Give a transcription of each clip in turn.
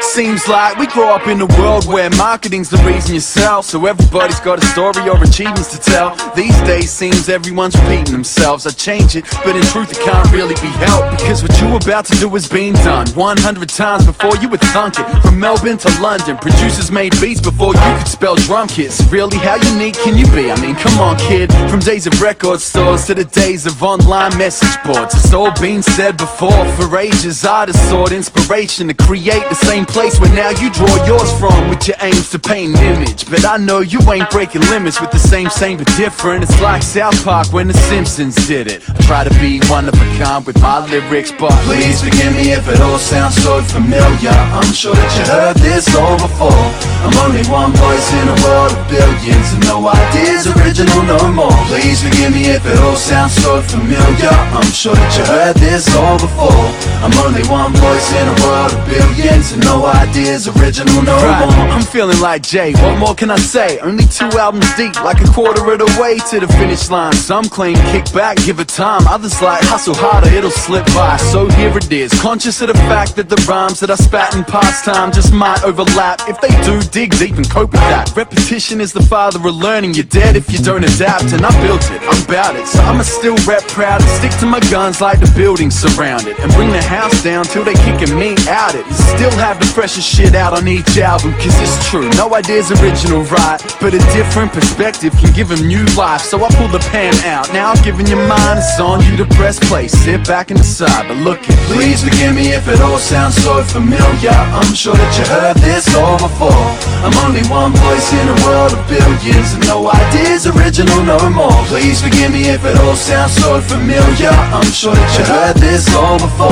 Seems like we grow up in a world where marketing's the reason you sell, so everybody's got a story or achievements to tell. These days seems everyone's repeating themselves. I change it, but in truth it can't really be helped, because what you about to do has been done 100 times before you would thunk it. From Melbourne to London, producers made beats before you could spell drum kits. Really, how unique can you be? I mean, come on kid. From days of record stores to the days of online message boards, it's all been said before. For ages artists sought inspiration to create the same place where now you draw yours from, with your aims to paint an image. But I know you ain't breaking limits with the same but different. It's like South Park when the Simpsons did it. I try to be one of a kind with my lyrics, but please forgive me if it all sounds so familiar. I'm sure that you heard this all before. I'm only one voice in a world of billions, and no ideas original no more. Please forgive me if it all sounds so familiar. I'm sure that you heard this all before. I'm only one voice in a world of billions, and no ideas original no more. I'm feeling like Jay, what more can I say? Only 2 albums deep, like a quarter of the way to the finish line. Some claim kick back, give it time. Others like hustle harder, it'll slip by. So here it is, conscious of the fact that the rhymes that I spat in past time just might overlap. If they do, dig deep and cope with that. Repetition is the father of learning. You're dead if you don't adapt, and I built it, I'm bout it. So I'ma still rep proud and stick to my guns like the building surrounded, and bring the house down till they kicking me out it. And still have the freshest shit out on each album, cause it's true, no idea's original, right? But a different perspective can give them new life. So I pull the pen out, now I've given you mine. It's on you to press play, sit back and decide. But look it, please forgive me if it all sounds so familiar. I'm sure that you heard this all before. I'm only one voice in a world of billions, and no ideas original no more. Please forgive me if it all sounds so familiar. I'm sure that you heard this all before.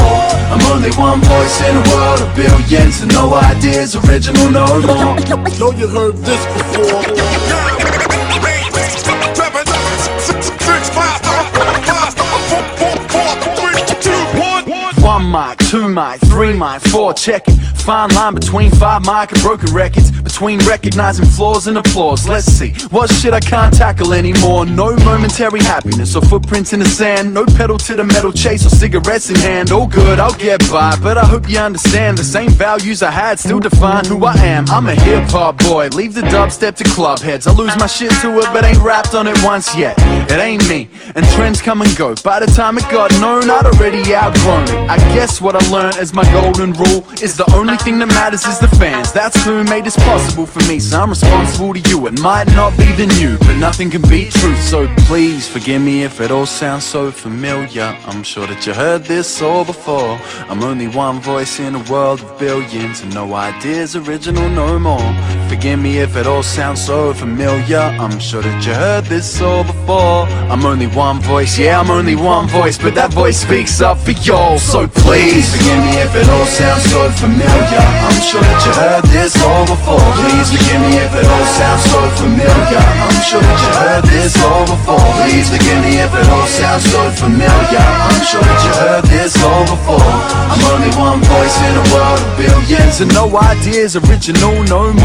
I'm only one voice in a world of billions, and no ideas original no more. Know you heard this before. One mic, 2 mic, 3 mic, 4, check it. Fine line between 5 mic and broken records, between recognizing flaws and applause. Let's see, what shit I can't tackle anymore? No momentary happiness or footprints in the sand, no pedal to the metal chase or cigarettes in hand. All good, I'll get by, but I hope you understand the same values I had still define who I am. I'm a hip-hop boy, leave the dubstep to club heads. I lose my shit to it, but ain't rapped on it once yet. It ain't me, and trends come and go. By the time it got known, I'd already outgrown it. I guess what I learned as my golden rule is the only thing that matters is the fans. That's who made this possible for me, so I'm responsible to you. It might not be the new, but nothing can beat truth. So please forgive me if it all sounds so familiar. I'm sure that you heard this all before. I'm only one voice in a world of billions, and no ideas original no more. Forgive me if it all sounds so familiar. I'm sure that you heard this all before. I'm only one voice, yeah, I'm only one voice, but that voice speaks up for y'all. So please forgive me if it all sounds so familiar. I'm sure that you heard this all before. Please forgive me if it all sounds so familiar. I'm sure that you heard this all before. Please forgive me if it all sounds so familiar. I'm sure that you heard this all before. I'm only one voice in a world of billions, and no ideas original no more.